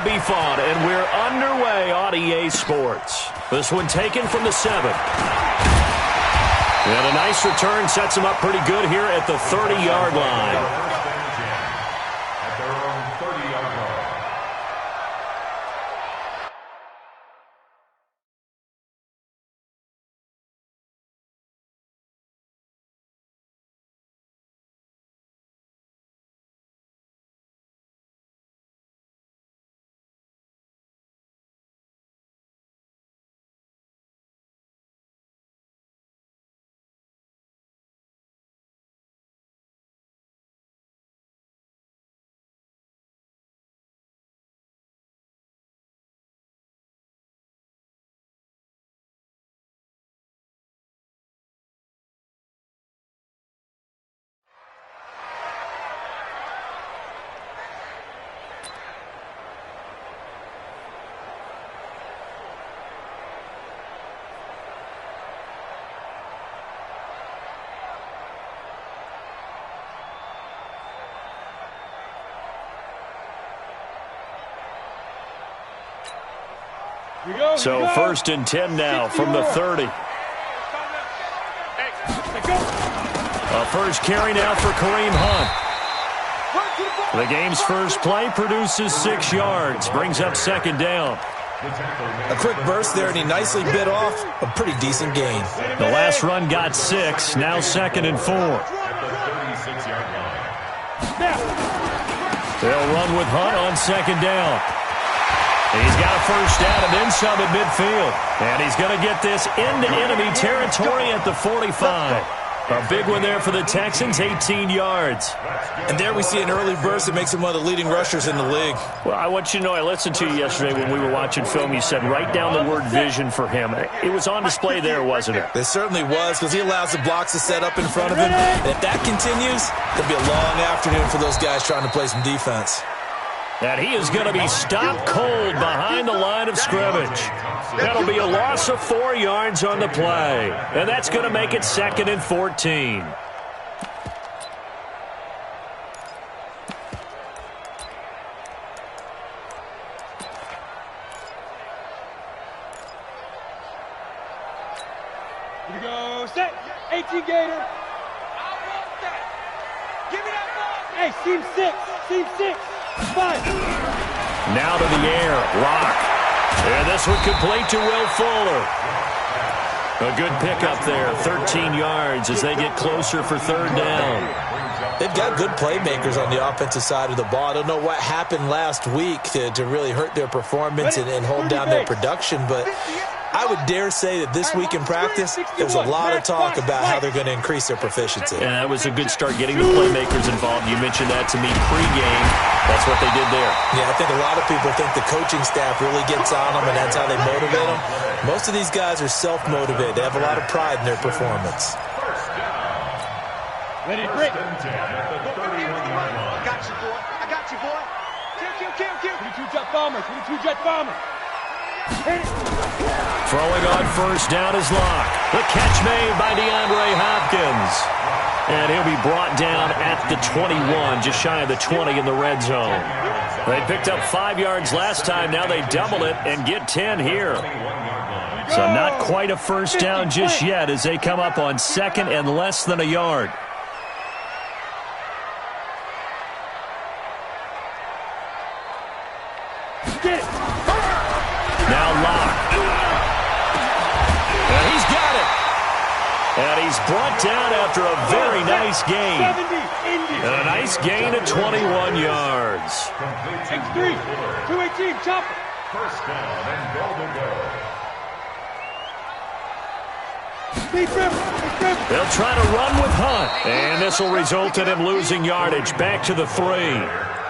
be fought, and we're underway on EA Sports. This one taken from the 7. And a nice return sets him up pretty good here at the 30-yard line. So 1st and 10 now from the 30. A first carry now for Kareem Hunt. The game's first play produces 6 yards, brings up 2nd down. A quick burst there, and he nicely bit off a pretty decent gain. The last run got 6, now 2nd and 4. They'll run with Hunt on 2nd down. He's got a first down and then some at midfield. And he's going to get this into enemy territory at the 45. A big one there for the Texans, 18 yards. And there we see an early burst that makes him one of the leading rushers in the league. Well, I want you to know, I listened to you yesterday when we were watching film. You said write down the word vision for him. It was on display there, wasn't it? It certainly was, because he allows the blocks to set up in front of him. And if that continues, it'll be a long afternoon for those guys trying to play some defense. And he is going to be stopped cold behind the line of scrimmage. That'll be a loss of 4 yards on the play. And that's going to make it 2nd and 14. Here we go, set, 18 Gator. I want that. Give me that ball. Hey, seam 6. 5. Now to the air, Lock. And this one complete to Will Fuller. A good pickup there, 13 yards as they get closer for 3rd down. They've got good playmakers on the offensive side of the ball. I don't know what happened last week to really hurt their performance and hold down their production, but I would dare say that this week in practice, there's a lot of talk about how they're going to increase their proficiency. And that was a good start getting the playmakers involved. You mentioned that to me pregame. That's what they did there. Yeah, I think a lot of people think the coaching staff really gets on them, and that's how they motivate them. Most of these guys are self-motivated. They have a lot of pride in their performance. Ready to break. I got you, boy. Kill. 22 jet bomber. Hit it. Throwing on 1st down is Lock. The catch made by DeAndre Hopkins. And he'll be brought down at the 21, just shy of the 20 in the red zone. They picked up 5 yards last time. Now they double it and get 10 here. So not quite a first down just yet as they come up on 2nd and less than a yard. Get it. Now Lock. And he's got it. And he's brought down after a very nice gain. And a nice gain of 21 yards. X3, 218, chopper. First down and goal to go. They'll try to run with Hunt. And this will result in him losing yardage back to the 3.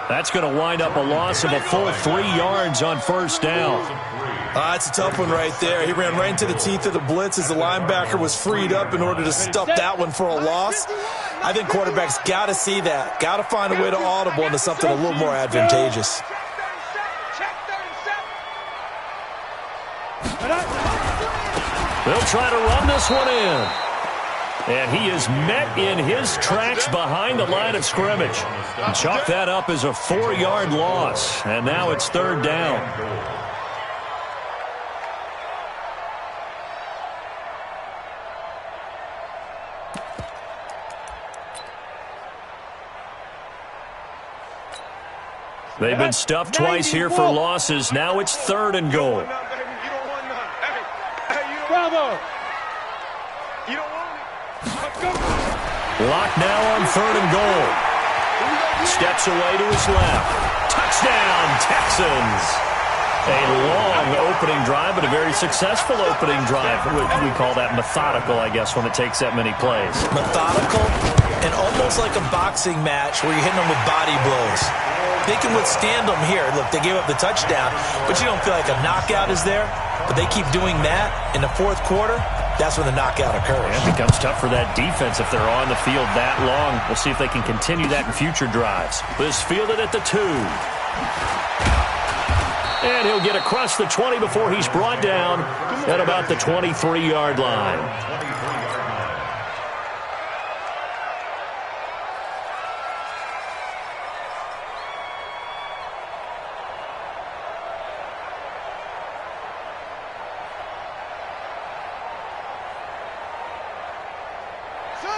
That's going to wind up a loss of a full 3 yards on 1st down. It's a tough one right there. He ran right into the teeth of the blitz as the linebacker was freed up in order to stuff that one for a loss. I think quarterbacks got to see that. Got to find a way to audible into something a little more advantageous. They'll try to run this one in. And he is met in his tracks behind the line of scrimmage. Chalk that up as a 4-yard loss. And now it's third down. They've been stuffed twice here for losses. Now it's third and goal. Bravo! Lock now on third and goal. Steps away to his left. Touchdown, Texans. A long opening drive, but a very successful opening drive. We call that methodical, I guess, when it takes that many plays. Methodical and almost like a boxing match where you're hitting them with body blows. They can withstand them here. Look, they gave up the touchdown, but you don't feel like a knockout is there. But they keep doing that in the fourth quarter. That's when the knockout occurs. And it becomes tough for that defense if they're on the field that long. We'll see if they can continue that in future drives. This fielded at the 2. And he'll get across the 20 before he's brought down at about the 23-yard line.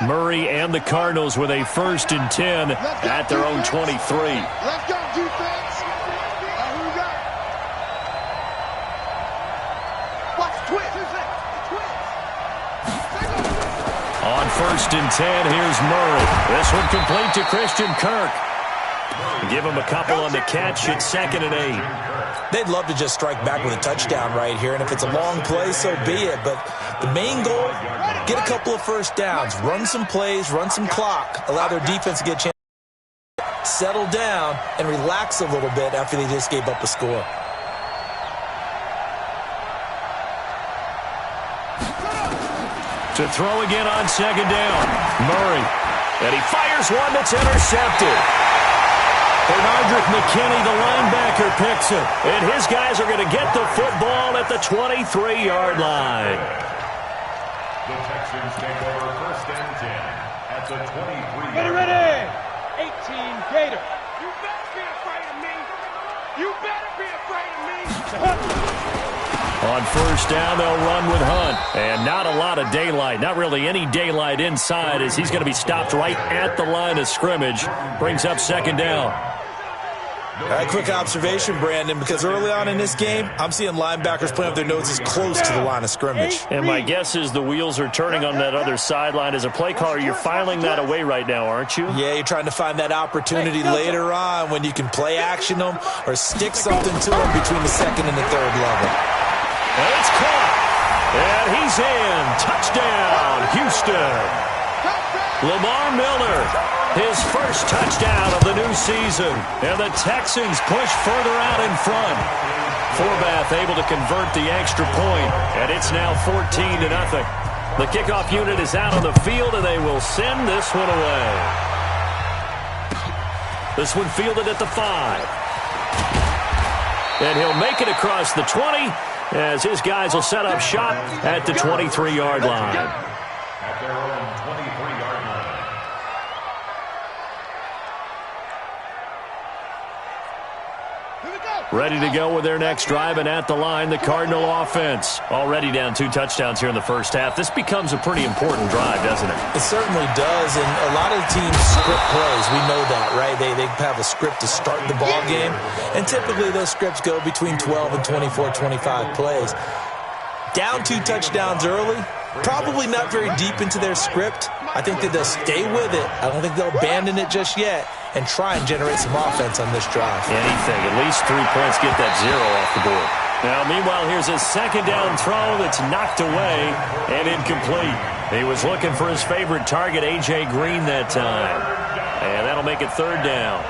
Murray and the Cardinals with a 1st and 10 at their own 23. Let's go, defense. Who we got? Watch twist. On 1st and 10, here's Murray. This one complete to Christian Kirk. Give him a couple on the catch at 2nd and 8. They'd love to just strike back with a touchdown right here, and if it's a long play, so be it. But the main goal, get a couple of first downs, run some plays, run some clock, allow their defense to get a chance to settle down and relax a little bit after they just gave up a score. To throw again on 2nd down, Murray. And he fires one that's intercepted. Bernardrick McKinney, the linebacker, picks it. And his guys are going to get the football at the 23-yard line. The Texans take over 1st and 10 at the 23-yard line. Ready? 18 Gator. You better be afraid of me. You better be afraid of me. On 1st down, they'll run with Hunt. And not a lot of daylight. Not really any daylight inside as he's going to be stopped right at the line of scrimmage. Brings up 2nd down. All right, quick observation, Brandon, because early on in this game, I'm seeing linebackers playing with their noses close to the line of scrimmage. And my guess is the wheels are turning on that other sideline. As a play caller, you're filing that away right now, aren't you? Yeah, you're trying to find that opportunity later on when you can play action them or stick something to them between the 2nd and the 3rd level. And it's caught. And he's in. Touchdown, Houston. Lamar Miller, his first touchdown of the new season. And the Texans push further out in front. Forbath able to convert the extra point. And it's now 14-0. The kickoff unit is out on the field, and they will send this one away. This one fielded at the 5. And he'll make it across the 20 as his guys will set up shop at the 23-yard line. At their own 23-yard line. Ready to go with their next drive, and at the line, the Cardinal offense. Already down 2 touchdowns here in the first half. This becomes a pretty important drive, doesn't it? It certainly does, and a lot of teams script plays. We know that, right? They have a script to start the ball game, and typically those scripts go between 12 and 24, 25 plays. Down 2 touchdowns early, probably not very deep into their script. I think that they'll stay with it. I don't think they'll abandon it just yet and try and generate some offense on this drive. Anything. At least 3 points, get that 0 off the board. Now, meanwhile, here's a 2nd down throw that's knocked away and incomplete. He was looking for his favorite target, A.J. Green, that time. And that'll make it 3rd down.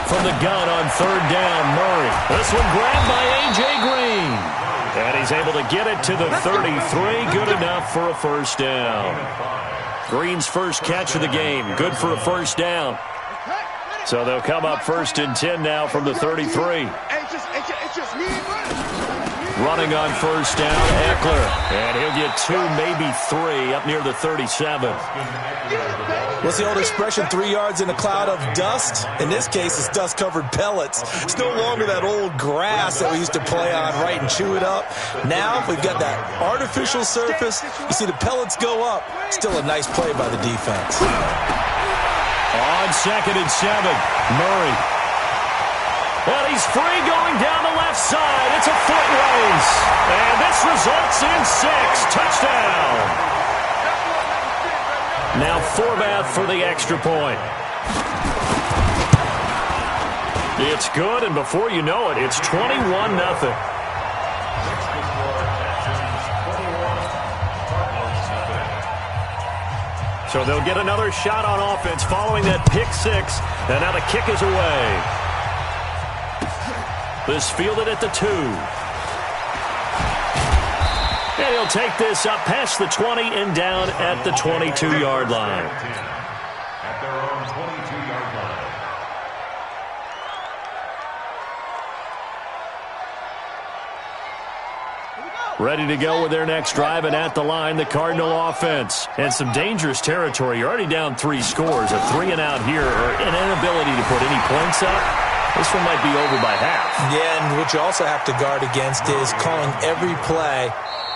From the gun on 3rd down, Murray. This one grabbed by A.J. Green. And he's able to get it to the 33. Good enough for a 1st down. Green's first catch of the game. Good for a 1st down. So they'll come up 1st and 10 now from the 33. Running on 1st down, Eckler. And he'll get 2, maybe 3 up near the 37. What's the old expression, 3 yards in a cloud of dust? In this case, it's dust-covered pellets. It's no longer that old grass that we used to play on, right, and chew it up. Now we've got that artificial surface. You see the pellets go up. Still a nice play by the defense. On 2nd and 7, Murray. And he's free going down the left side. It's a foot race. And this results in 6. Touchdown. Now Forbath for the extra point. It's good, and before you know it, it's 21-0. So they'll get another shot on offense following that pick 6, and now the kick is away. This fielded at the 2. And he'll take this up past the 20 and down at the 22-yard line. At their own 22-yard line. Ready to go with their next drive, and at the line, the Cardinal offense. And some dangerous territory. You're already down 3 scores. A 3-and-out here, or an inability to put any points up. This one might be over by half. Yeah, and what you also have to guard against is calling every play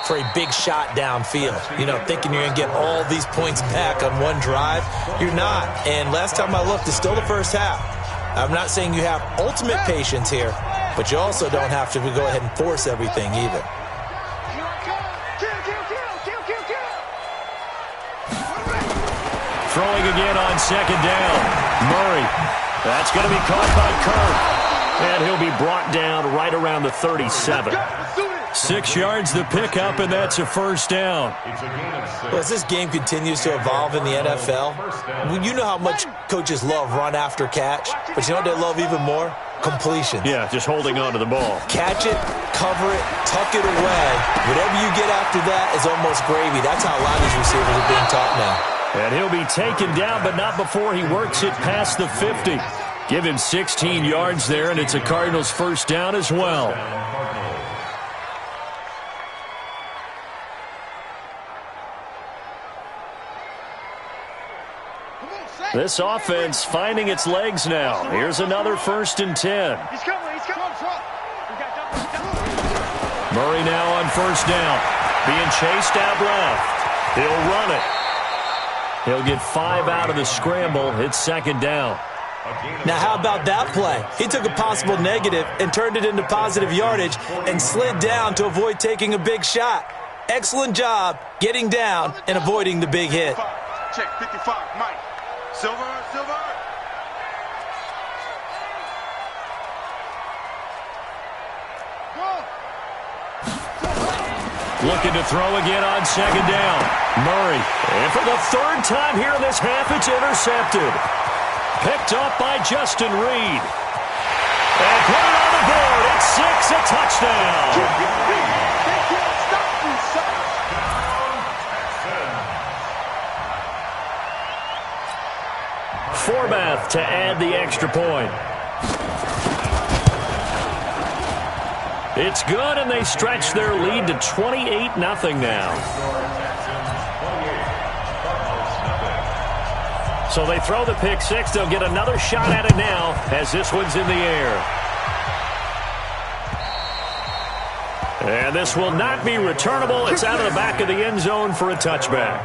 for a big shot downfield. You know, thinking you're going to get all these points back on one drive. You're not. And last time I looked, it's still the first half. I'm not saying you have ultimate patience here, but you also don't have to go ahead and force everything either. Throwing again on 2nd down. Murray. That's going to be caught by Kirk. And he'll be brought down right around the 37. 6 yards the pickup, and that's a 1st down. Well, as this game continues to evolve in the NFL, you know how much coaches love run after catch, but you know what they love even more? Completions. Yeah, just holding on to the ball. Catch it, cover it, tuck it away. Whatever you get after that is almost gravy. That's how a lot of these receivers are being taught now. And he'll be taken down, but not before he works it past the 50. Give him 16 yards there, and it's a Cardinals 1st down as well. This offense finding its legs now. Here's another 1st and 10. Murray now on 1st down. Being chased out left. He'll run it. He'll get 5 out of the scramble. It's 2nd down. Now, how about that play? He took a possible negative and turned it into positive yardage and slid down to avoid taking a big shot. Excellent job getting down and avoiding the big hit. Check 55, Mike. Silver. Looking to throw again on 2nd down. Murray. And for the 3rd time here in this half, it's intercepted. Picked up by Justin Reed. And put it on the board. It's 6, a touchdown. Forbath to add the extra point. It's good, and they stretch their lead to 28-0 now. So they throw the pick 6. They'll get another shot at it now as this one's in the air. And this will not be returnable. It's out of the back of the end zone for a touchback.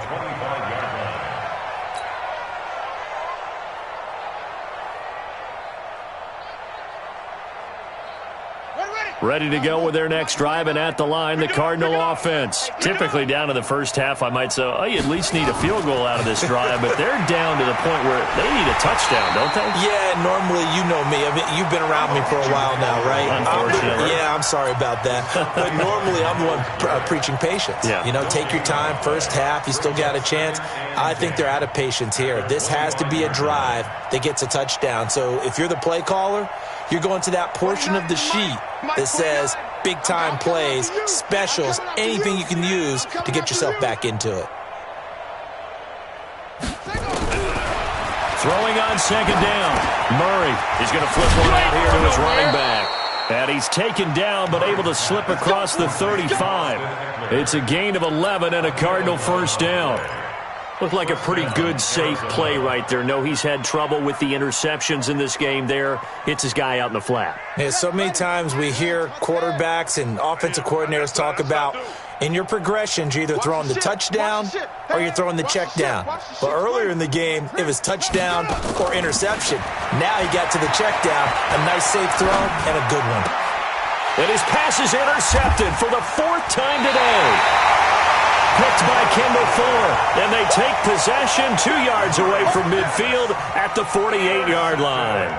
Ready to go with their next drive, and at the line, the Cardinal offense. Typically down in the first half, I might say, oh, you at least need a field goal out of this drive, but they're down to the point where they need a touchdown, don't they? Yeah, normally, you know me. I mean, you've been around me for a while now, right? Unfortunately. I'm sorry about that. But normally, I'm the one preaching patience. Yeah. You know, take your time. First half, you still got a chance. I think they're out of patience here. This has to be a drive that gets a touchdown. So if you're the play caller, you're going to that portion of the sheet that says big-time plays, specials, anything you can use to get yourself back into it. Throwing on second down. Murray is going to flip one out here to his running back. And he's taken down but able to slip across the 35. It's a gain of 11 and a Cardinal first down. Looked like a pretty good, safe play right there. No, he's had trouble with the interceptions in this game there. Hits his guy out in the flat. Yeah, so many times we hear quarterbacks and offensive coordinators talk about in your progressions, you're either throwing the touchdown or you're throwing the check down. But earlier in the game, it was touchdown or interception. Now he got to the check down, a nice safe throw and a good one. And his pass is intercepted for the 4th time today. Picked by Kendall Fuller, and they take possession 2 yards away from midfield at the 48-yard line.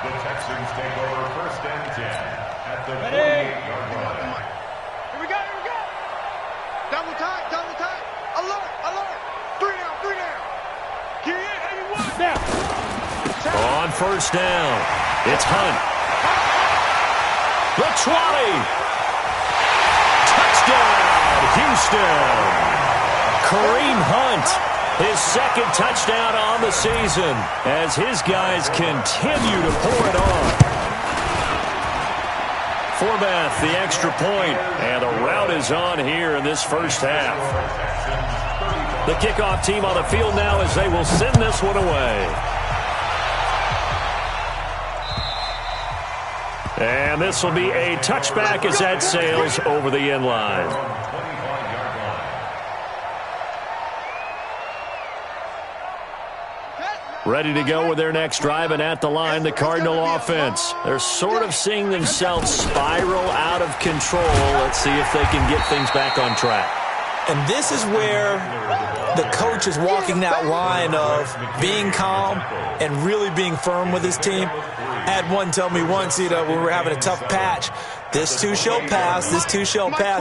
The Texans take over first and 10 at the 48-yard line. Here we go. Double time. Alert. 3 down. Get in, 81. Now. On first down, it's Hunt. The 20. Touchdown, Houston. Kareem Hunt, his 2nd touchdown on the season as his guys continue to pour it on. Forbath, the extra point, and the rout is on here in this first half. The kickoff team on the field now as they will send this one away. And this will be a touchback as that sails over the end line. Ready to go with their next drive, and at the line, the Cardinal offense. They're sort of seeing themselves spiral out of control. Let's see if they can get things back on track. And this is where the coach is walking that line of being calm and really being firm with his team. I had one tell me once, when we were having a tough patch, this too shall pass,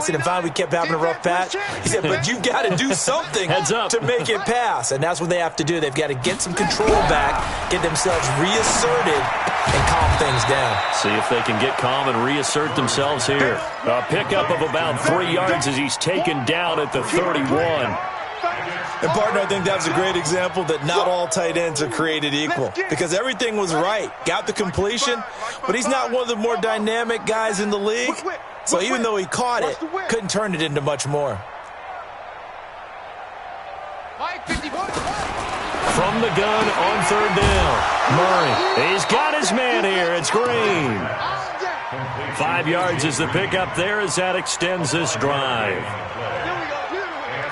and finally we kept having a rough patch. He said, but you've got to do something to make it pass, and that's what they have to do. They've got to get some control back, get themselves reasserted, and calm things down. See if they can get calm and reassert themselves here. A pickup of about 3 yards as he's taken down at the 31. And, partner, I think that was a great example that not all tight ends are created equal because everything was right. Got the completion, but he's not one of the more dynamic guys in the league. So even though he caught it, couldn't turn it into much more. From the gun on 3rd down, Murray. He's got his man here. It's Green. 5 yards is the pickup there as that extends this drive.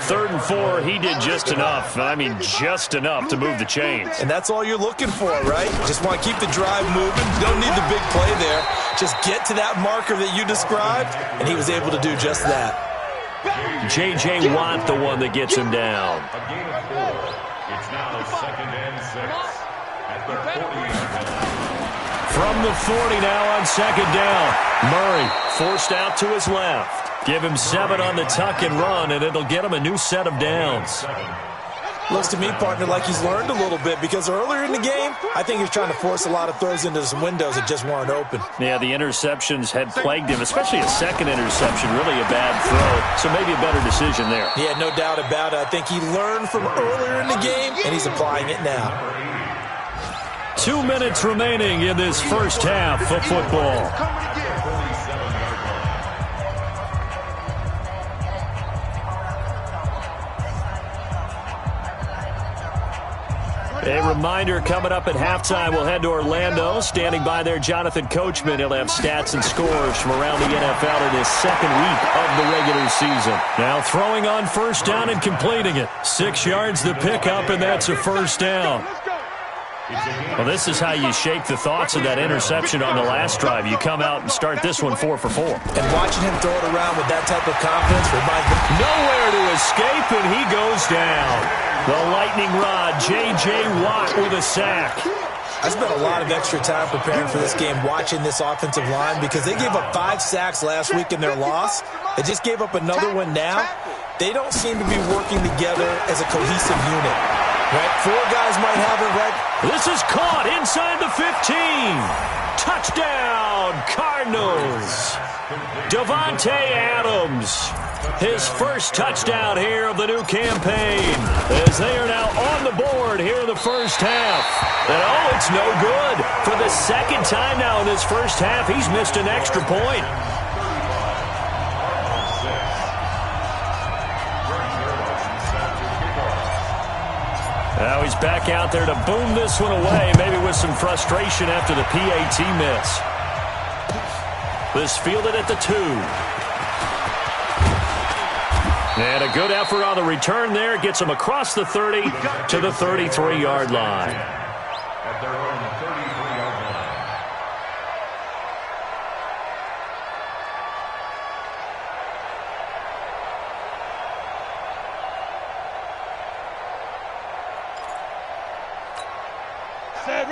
3rd and 4, he did just enough. I mean, just enough to move the chains. And that's all you're looking for, right? Just want to keep the drive moving. You don't need the big play there. Just get to that marker that you described, and he was able to do just that. J.J. Watt, the one that gets him down. A gain of 4. It's now 2nd and 6 at the 40-yard line. From the 40 now on 2nd down. Murray forced out to his left. Give him 7 on the tuck and run, and it'll get him a new set of downs. Looks to me, partner, like he's learned a little bit because earlier in the game, I think he was trying to force a lot of throws into some windows that just weren't open. Yeah, the interceptions had plagued him, especially a 2nd interception, really a bad throw. So maybe a better decision there. Yeah, no doubt about it. I think he learned from earlier in the game, and he's applying it now. 2 minutes remaining in this first half of football. A reminder, coming up at halftime, we'll head to Orlando. Standing by there, Jonathan Coachman. He'll have stats and scores from around the NFL in his 2nd week of the regular season. Now throwing on first down and completing it. 6 yards the pickup, and that's a first down. Well, this is how you shake the thoughts of that interception on the last drive. You come out and start this one 4 for 4. And watching him throw it around with that type of confidence reminds me. Nowhere to escape, and he goes down. The lightning rod, J.J. Watt with a sack. I spent a lot of extra time preparing for this game watching this offensive line because they gave up 5 sacks last week in their loss. They just gave up another one now. They don't seem to be working together as a cohesive unit. Right? 4 guys might have it right. This is caught inside the 15. Touchdown, Cardinals. Davante Adams. His first touchdown here of the new campaign, as they are now on the board here in the first half. And oh, it's no good. For the second time now in this first half, he's missed an extra point. Now he's back out there to boom this one away, maybe with some frustration after the PAT miss. This fielded at the 2. And a good effort on the return there. Gets him across the 30 to the 33-yard line. At their own 33-yard line.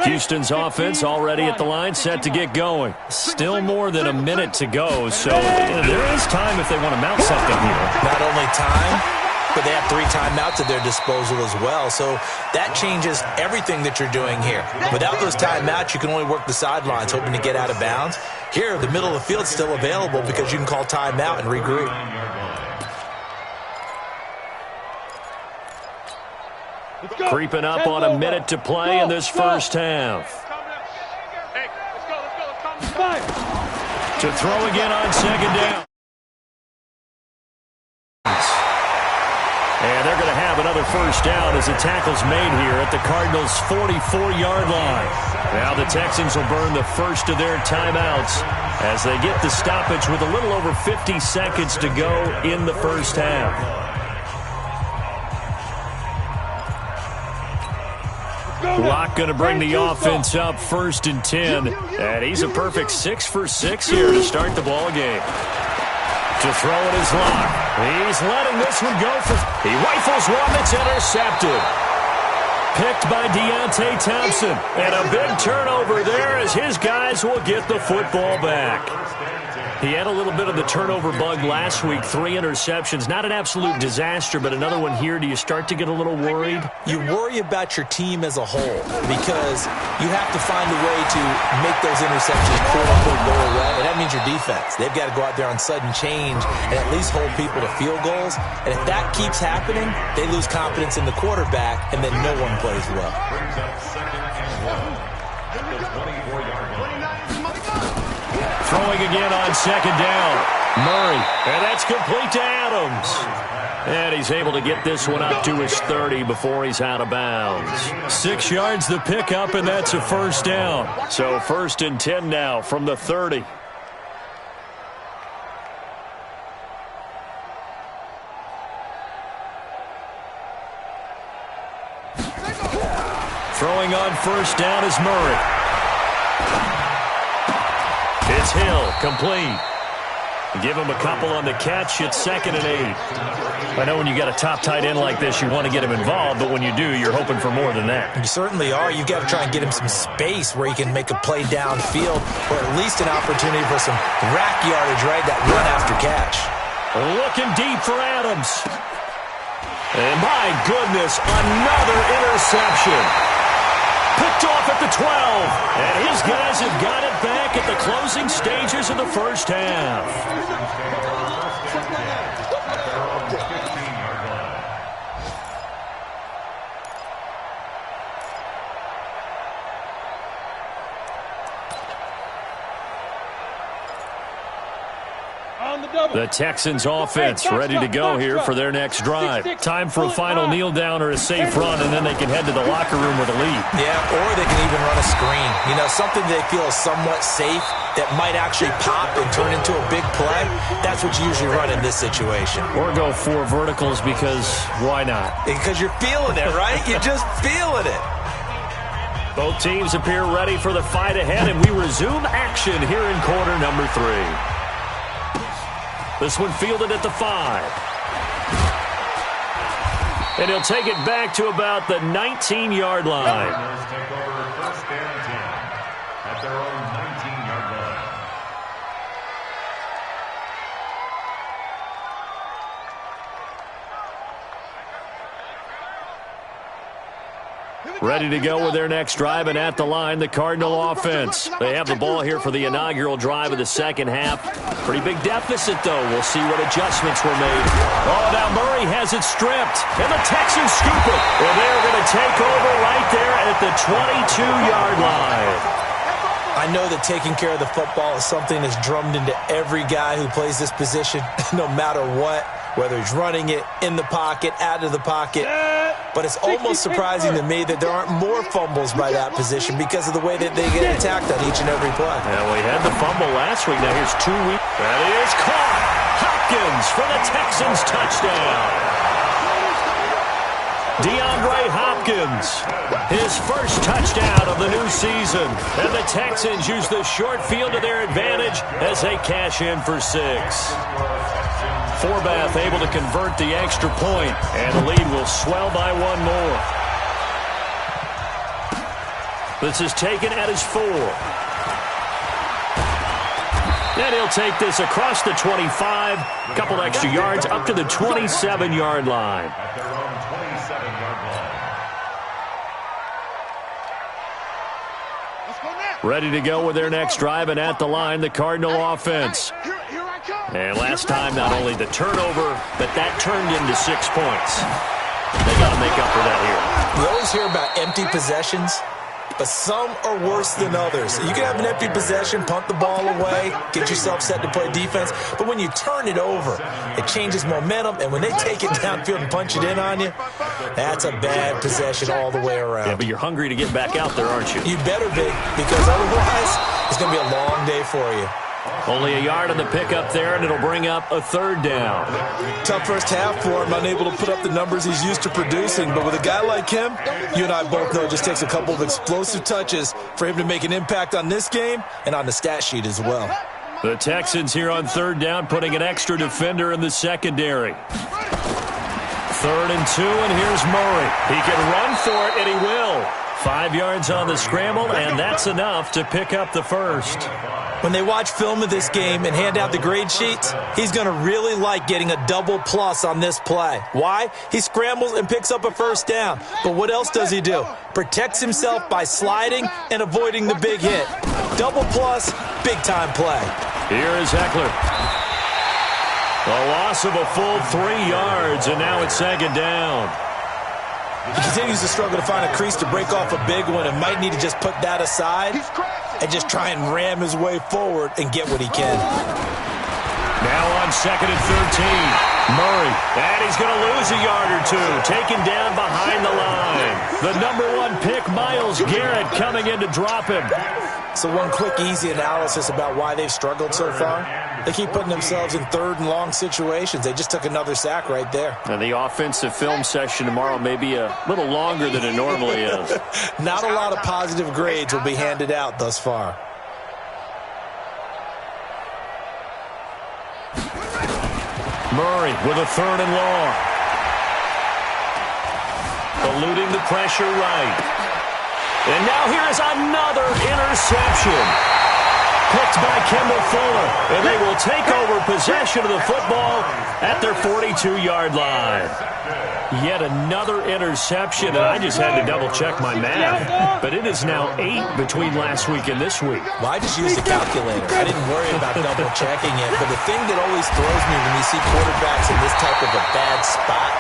Houston's offense already at the line, set to get going. Still more than a minute to go, so there is time if they want to mount something here. Not only time, but they have 3 timeouts at their disposal as well, so that changes everything that you're doing here. Without those timeouts, you can only work the sidelines, hoping to get out of bounds. Here, the middle of the field's still available because you can call timeout and regroup. Creeping up on a minute to play in this first half. To throw again on second down. And they're going to have another first down as the tackle's made here at the Cardinals' 44-yard line. Now the Texans will burn the first of their timeouts as they get the stoppage with a little over 50 seconds to go in the first half. Locke going to bring the offense up 1st and 10. And he's a perfect 6 for 6 here to start the ball game. To throw it is Locke. He's letting this one go for... He rifles one that's intercepted. Picked by Deontay Thompson. And a big turnover there as his guys will get the football back. He had a little bit of the turnover bug last week. 3 interceptions. Not an absolute disaster, but another one here. Do you start to get a little worried? You worry about your team as a whole because you have to find a way to make those interceptions quote-unquote go away, and that means your defense. They've got to go out there on sudden change and at least hold people to field goals. And if that keeps happening, they lose confidence in the quarterback, and then no one plays well. Brings up 2nd and 1 at the 24-yard line. Throwing again on second down. Murray. And that's complete to Adams. And he's able to get this one up to his 30 before he's out of bounds. 6 yards the pickup, and that's a first down. So 1st and 10 now from the 30. Throwing on first down is Murray. It's Hill, complete. Give him a couple on the catch. It's 2nd and 8. I know when you got a top tight end like this, you want to get him involved, but when you do, you're hoping for more than that. You certainly are. You've got to try and get him some space where he can make a play downfield, or at least an opportunity for some rack yardage, right? That run after catch. Looking deep for Adams. And my goodness, another interception. Picked off at the 12. And his guys have got it back at the closing stages of the first half. The Texans offense ready to go here for their next drive. Time for a final kneel down or a safe run, and then they can head to the locker room with a lead. Yeah, or they can even run a screen. You know, something they feel is somewhat safe that might actually pop and turn into a big play. That's what you usually run in this situation. Or go 4 verticals because why not? Because you're feeling it, right? You're just feeling it. Both teams appear ready for the fight ahead, and we resume action here in quarter number 3. This one fielded at the 5. And he'll take it back to about the 19-yard line. Cardinals take over 1st and 10 at their own 19-yard line. Ready to go with their next drive, and at the line, the Cardinal offense. They have the ball here for the inaugural drive of the second half. Pretty big deficit, though. We'll see what adjustments were made. Oh, now Murray has it stripped, and the Texans scoop it. And they're going to take over right there at the 22-yard line. I know that taking care of the football is something that's drummed into every guy who plays this position, no matter what, whether he's running it, in the pocket, out of the pocket. But it's almost surprising to me that there aren't more fumbles by that position because of the way that they get attacked on each and every play. Yeah, we had the fumble last week. Now here's 2 weeks. That is caught. Hopkins for the Texans touchdown. DeAndre Hopkins, his first touchdown of the new season. And the Texans use the short field to their advantage as they cash in for 6. Forbath able to convert the extra point, and the lead will swell by 1 more. This is taken at his 4. And he'll take this across the 25, a couple extra yards up to the 27-yard line. At their own 27-yard line. Ready to go with their next drive, and at the line, the Cardinal offense. And last time, not only the turnover, but that turned into 6 points. They got to make up for that here. We always hear about empty possessions, but some are worse than others. You can have an empty possession, punt the ball away, get yourself set to play defense, but when you turn it over, it changes momentum, and when they take it downfield and punch it in on you, that's a bad possession all the way around. Yeah, but you're hungry to get back out there, aren't you? You better be, because otherwise, it's going to be a long day for you. Only a yard on the pickup there, and it'll bring up a 3rd down. Tough first half for him, unable to put up the numbers he's used to producing. But with a guy like him, you and I both know it just takes a couple of explosive touches for him to make an impact on this game and on the stat sheet as well. The Texans here on 3rd down, putting an extra defender in the secondary. 3rd and 2, and here's Murray. He can run for it, and he will. 5 yards on the scramble, and that's enough to pick up the first. When they watch film of this game and hand out the grade sheets, he's going to really like getting a double plus on this play. Why? He scrambles and picks up a first down. But what else does he do? Protects himself by sliding and avoiding the big hit. Double plus, big-time play. Here is Eckler. A loss of a full 3 yards, and now it's 2nd down. He continues to struggle to find a crease to break off a big one and might need to just put that aside and just try and ram his way forward and get what he can. Now on 2nd and 13. Murray, and he's going to lose a yard or 2, taken down behind the line. The #1 pick, Myles Garrett, coming in to drop him. So one quick, easy analysis about why they've struggled so far. They keep putting themselves in 3rd and long situations. They just took another sack right there. And the offensive film session tomorrow may be a little longer than it normally is. Not a lot of positive grades will be handed out thus far. Murray with a 3rd and long. Eluding the pressure right. And now here is another interception. Picked by Kendall Fuller. And they will take over possession of the football at their 42-yard line. Yet another interception, and I just had to double-check my math. But it is now 8 between last week and this week. Well, I just used a calculator. I didn't worry about double-checking it. But the thing that always throws me when you see quarterbacks in this type of a bad spot,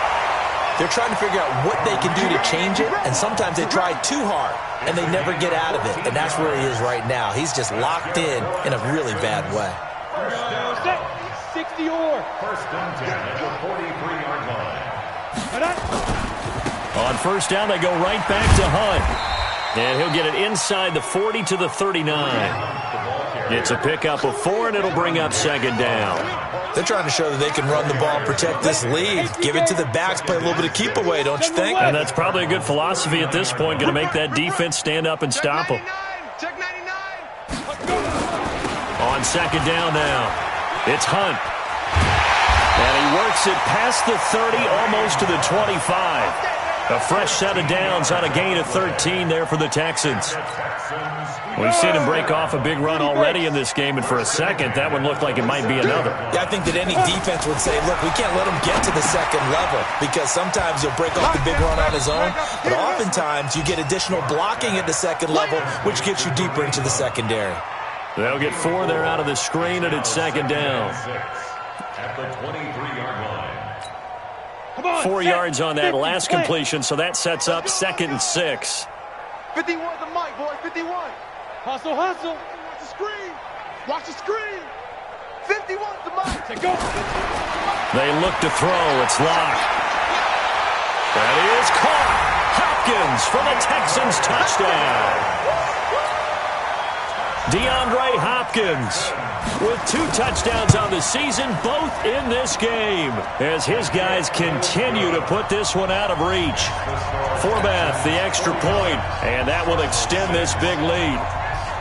they're trying to figure out what they can do to change it, and sometimes they try too hard, and they never get out of it. And that's where he is right now. He's just locked in a really bad way. First down, 60 or. First and 10 at the 43-yard line. On 1st down, they go right back to Hunt. And he'll get it inside the 40 to the 39. It's a pickup of 4, and it'll bring up 2nd down. They're trying to show that they can run the ball and protect this lead. Give it to the backs, play a little bit of keep away, don't you think? And that's probably a good philosophy at this point, going to make that defense stand up and stop them. On 2nd down now, it's Hunt. And he works it past the 30, almost to the 25. A fresh set of downs on a gain of 13 there for the Texans. We've seen him break off a big run already in this game, and for a second, that one looked like it might be another. Yeah, I think that any defense would say, look, we can't let him get to the second level, because sometimes he'll break off the big run on his own, but oftentimes you get additional blocking at the second level, which gets you deeper into the secondary. They'll get 4 there out of the screen, and it's second down. At the 23-yard line. 4 yards on that last completion, so that sets up 2nd and 6. 51 the mic, boy. 51. Hustle, hustle. Watch the screen. Watch the screen. 51 the mic. Take go. They look to throw. It's locked. That is caught. Hopkins for the Texans touchdown. DeAndre Hopkins with 2 touchdowns on the season, both in this game, as his guys continue to put this one out of reach. Forbath, the extra point, and that will extend this big lead.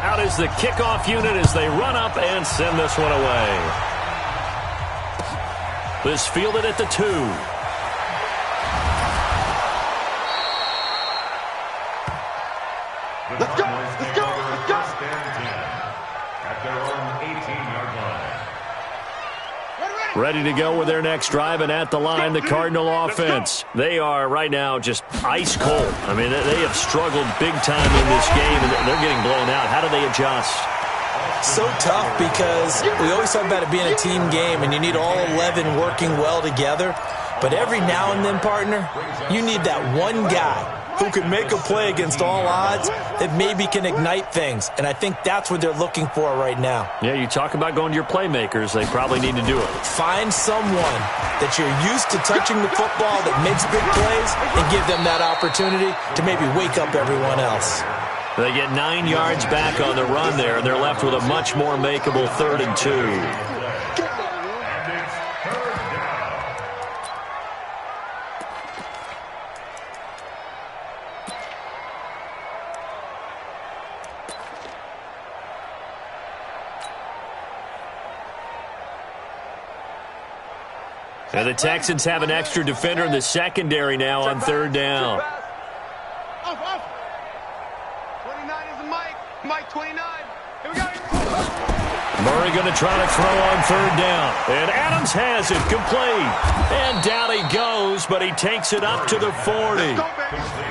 Out is the kickoff unit as they run up and send this one away. This fielded at the 2. Let's go. Let's go. Let's go. At their own 18-yard line. Ready to go with their next drive, and at the line, the Cardinal offense. They are right now just ice cold. I mean, they have struggled big time in this game, and they're getting blown out. How do they adjust? So tough, because we always talk about it being a team game, and you need all 11 working well together. But every now and then, partner, you need that one guy who can make a play against all odds that maybe can ignite things. And I think that's what they're looking for right now. Yeah, you talk about going to your playmakers. They probably need to do it. Find someone that you're used to touching the football that makes big plays and give them that opportunity to maybe wake up everyone else. They get 9 yards back on the run there, and they're left with a much more makeable 3rd and 2. And the Texans have an extra defender in the secondary now on 3rd down. 29 is the mic. Mic 29. Here we go. Murray going to try to throw on 3rd down. And Adams has it complete. And down he goes, but he takes it up to the 40.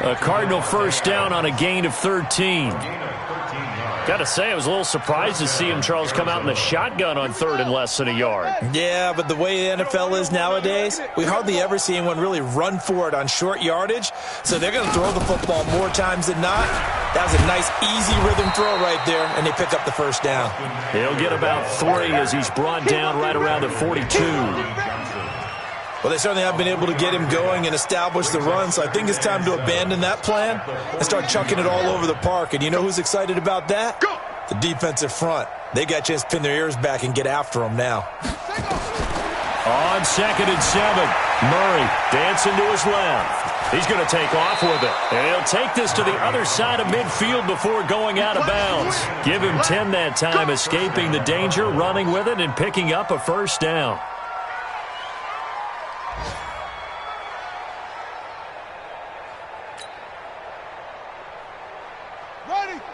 A Cardinal first down on a gain of 13. Got to say, I was a little surprised to see him, Charles, come out in the shotgun on 3rd and less than a yard. Yeah, but the way the NFL is nowadays, we hardly ever see anyone really run for it on short yardage. So they're going to throw the football more times than not. That was a nice, easy rhythm throw right there, and they pick up the first down. He'll get about 3 as he's brought down right around the 42. Well, they certainly have been able to get him going and establish the run, so I think it's time to abandon that plan and start chucking it all over the park. And you know who's excited about that? The defensive front. They got a chance to pin their ears back and get after him now. On 2nd and 7, Murray dancing to his left. He's going to take off with it. And he'll take this to the other side of midfield before going out of bounds. Give him 10 that time, escaping the danger, running with it, and picking up a first down.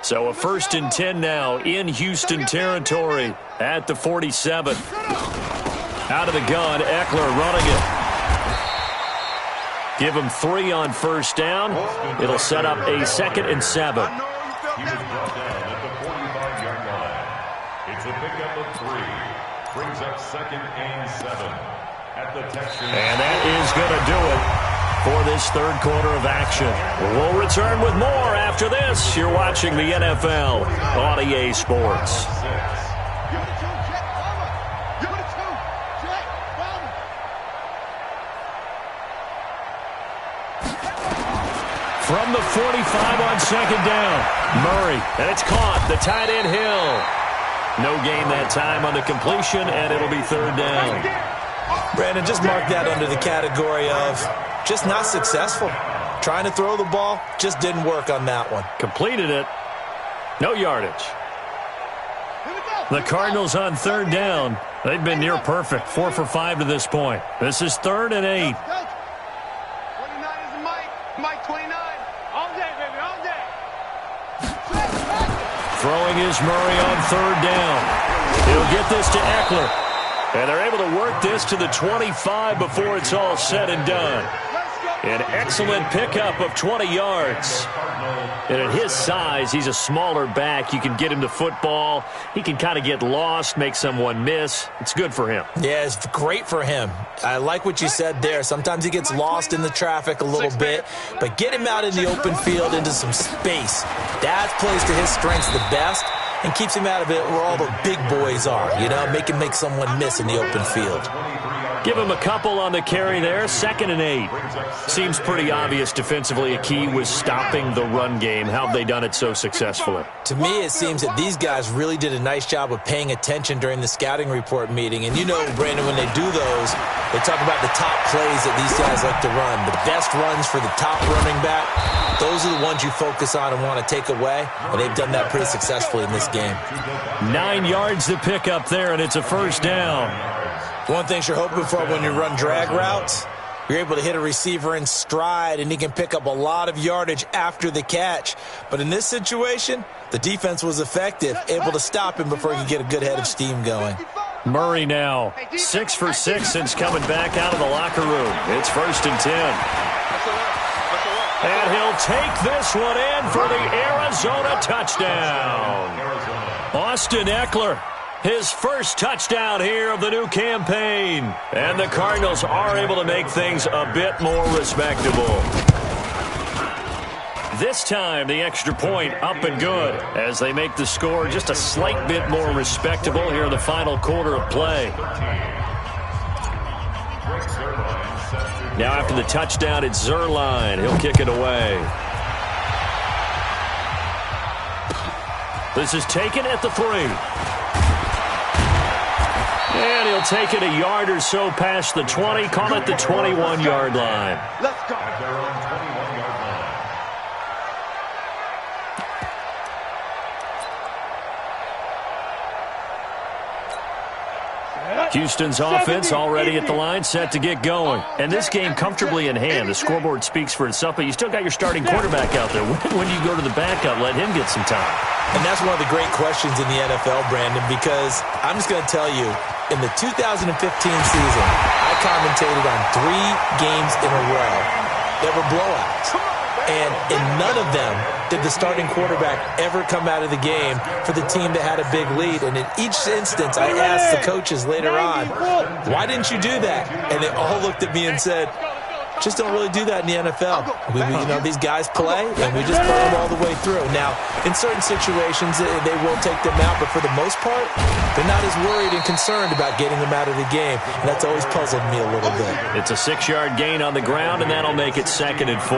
So a 1st and 10 now in Houston territory at the 47. Out of the gun, Eckler running it. Give him 3 on 1st down. It'll set up a 2nd and 7. He was brought down at the 45-yard line. It's a pickup of 3. Brings up 2nd and 7 at the Texans. And that is going to do it for this 3rd quarter of action. We'll return with more after this. You're watching the NFL on EA Sports. From the 45 on 2nd down, Murray, and it's caught. The tight end Hill. No gain that time on the completion, and it'll be 3rd down. Brandon, just mark that under the category of just not successful. Trying to throw the ball, just didn't work on that one. Completed it. No yardage. The Cardinals on 3rd down. They've been near perfect. 4 for 5 to this point. This is 3rd and 8. 29 is the mic. Mic 29. All day, baby, all day. Throwing is Murray on third down. He'll get this to Eckler. And they're able to work this to the 25 before it's all said and done. An excellent pickup of 20 yards. And at his size, he's a smaller back. You can get him the football. He can kind of get lost, make someone miss. It's good for him. Yeah, it's great for him. I like what you said there. Sometimes he gets lost in the traffic a little bit, but get him out in the open field into some space. That plays to his strengths the best and keeps him out of it where all the big boys are, you know, make him make someone miss in the open field. Give him a couple on the carry there. 2nd and 8. Seems pretty obvious defensively a key was stopping the run game. How have they done it so successfully? To me, it seems that these guys really did a nice job of paying attention during the scouting report meeting. And you know, Brandon, when they do those, they talk about the top plays that these guys like to run. The best runs for the top running back, those are the ones you focus on and want to take away. And they've done that pretty successfully in this game. 9 yards to pick up there, and it's a first down. One thing you're hoping for when you run drag routes, you're able to hit a receiver in stride, and he can pick up a lot of yardage after the catch. But in this situation, the defense was effective, able to stop him before he could get a good head of steam going. Murray now 6 for 6 since coming back out of the locker room. It's 1st and 10. And he'll take this one in for the Arizona touchdown. Austin Eckler. His first touchdown here of the new campaign. And the Cardinals are able to make things a bit more respectable. This time, the extra point up and good as they make the score just a slight bit more respectable here in the final quarter of play. Now after the touchdown, it's Zerline. He'll kick it away. This is taken at the 3. And he'll take it a yard or so past the 20. Call it the 21-yard line. Let's go. At their own 21-yard line. Houston's offense already at the line, set to get going. And this game comfortably in hand. The scoreboard speaks for itself, but you still got your starting quarterback out there. When do you go to the backup, let him get some time? And that's one of the great questions in the NFL, Brandon, because I'm just going to tell you, in the 2015 season, I commentated on 3 games in a row that were blowouts. And in none of them did the starting quarterback ever come out of the game for the team that had a big lead. And in each instance, I asked the coaches later on, why didn't you do that? And they all looked at me and said, just don't really do that in the NFL. You know, these guys play, and we just play them all the way through. Now, in certain situations, they will take them out, but for the most part, they're not as worried and concerned about getting them out of the game. And that's always puzzled me a little bit. It's a 6-yard gain on the ground, and that'll make it 2nd and 4.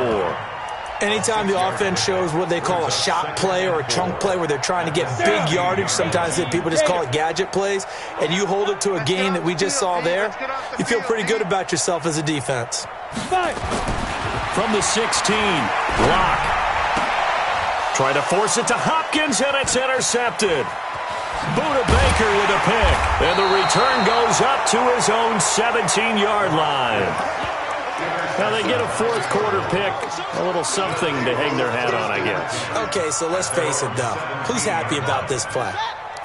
Anytime the offense shows what they call a shot play or a chunk play where they're trying to get big yardage, sometimes people just call it gadget plays, and you hold it to a gain that we just saw there, you feel pretty good about yourself as a defense. From the 16, Locke. Try to force it to Hopkins, and it's intercepted. Buda Baker with a pick, and the return goes up to his own 17-yard line. Now they get a 4th quarter pick, a little something to hang their hat on, I guess. Okay, so let's face it, though. Who's happy about this play?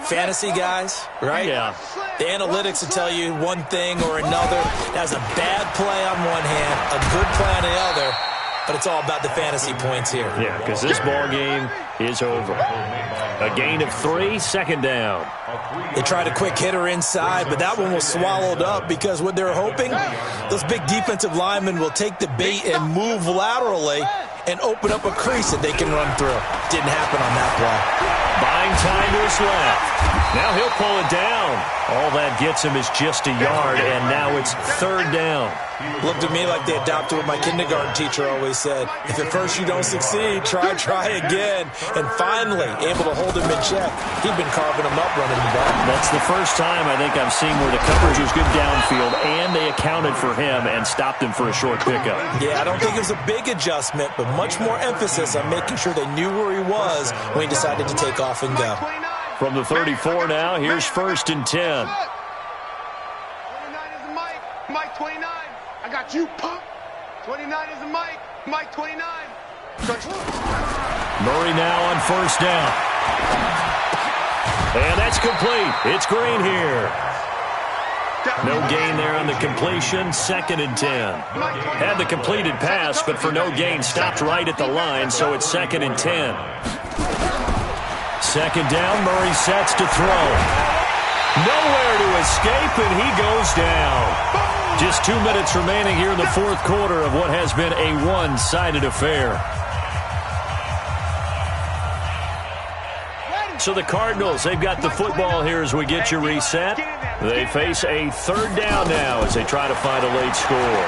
Fantasy guys, right? Yeah. The analytics will tell you one thing or another. That's a bad play on one hand, a good play on the other, but it's all about the fantasy points here. Yeah, because this ball game is over. A gain of 3, 2nd down. They tried a quick hitter inside, but that one was swallowed up because what they're hoping, those big defensive linemen will take the bait and move laterally and open up a crease that they can run through. Didn't happen on that play. Buying time to his left. Now he'll pull it down. All that gets him is just a yard, and now it's 3rd down. Looked at me like they adopted what my kindergarten teacher always said. If at first you don't succeed, try again. And finally, able to hold him in check. He'd been carving him up running the ball. That's the first time I think I've seen where the coverage was good downfield, and they accounted for him and stopped him for a short pickup. Yeah, I don't think it was a big adjustment, but much more emphasis on making sure they knew where he was when he decided to take off and go. From the 34 now, here's 1st and 10. 29 is the Mike. Mike 29. I got you, punk. 29 is the Mike. Mike 29. Murray now on first down. And that's complete. It's Green here. No gain there on the completion. 2nd and 10. Had the completed pass, but for no gain, stopped right at the line, so it's 2nd and 10. 2nd down, Murray sets to throw. Nowhere to escape, and he goes down. Just 2 minutes remaining here in the 4th quarter of what has been a one-sided affair. So the Cardinals, they've got the football here as we get you reset. They face a 3rd down now as they try to find a late score.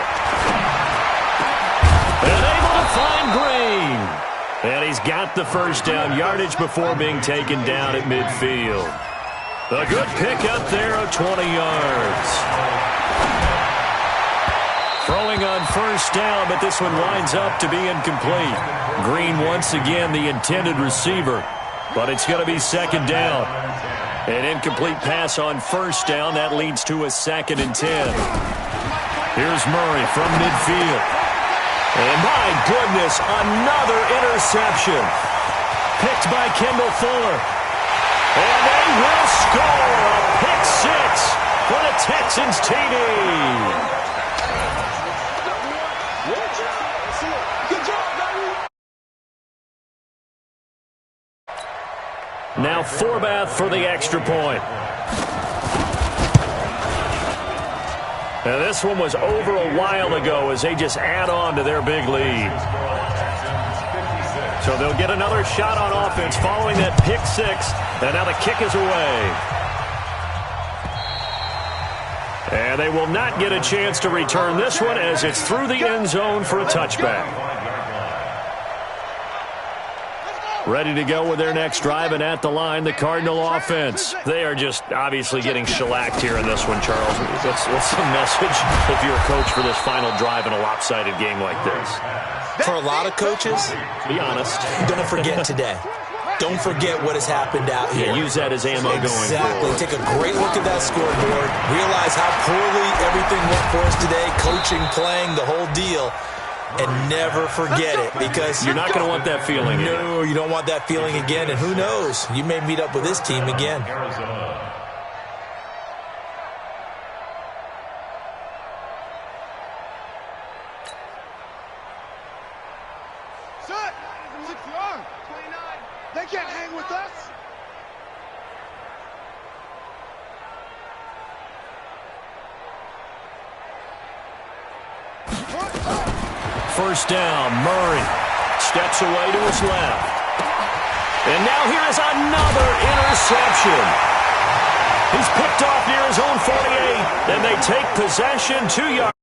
And able to find Green. And he's got the first down yardage before being taken down at midfield. A good pickup there of 20 yards. Throwing on first down, but this one winds up to be incomplete. Green once again the intended receiver. But it's going to be 2nd down. An incomplete pass on first down. That leads to a 2nd and 10. Here's Murray from midfield. And my goodness, another interception. Picked by Kendall Fuller. And they will score a pick 6 for the Texans TD. Now Forbath for the extra point. And this one was over a while ago as they just add on to their big lead. So they'll get another shot on offense following that pick 6. And now the kick is away. And they will not get a chance to return this one as it's through the end zone for a touchback. Ready to go with their next drive, and at the line, the Cardinal offense. They are just obviously getting shellacked here in this one, Charles. What's the message if you're a coach for this final drive in a lopsided game like this? For a lot of coaches, be honest. Don't forget today. Don't forget what has happened out here. Yeah, use that as ammo going forward. Exactly. Take a great look at that scoreboard. Realize how poorly everything went for us today. Coaching, playing, the whole deal. And never forget it, because you're not going to want that feeling again. No, you don't want that feeling again. And who knows? You may meet up with this team again. Set. 6 yards. 29. They can't hang with us. First down, Murray steps away to his left. And now here is another interception. He's picked off near his own 48, and they take possession 2 yards.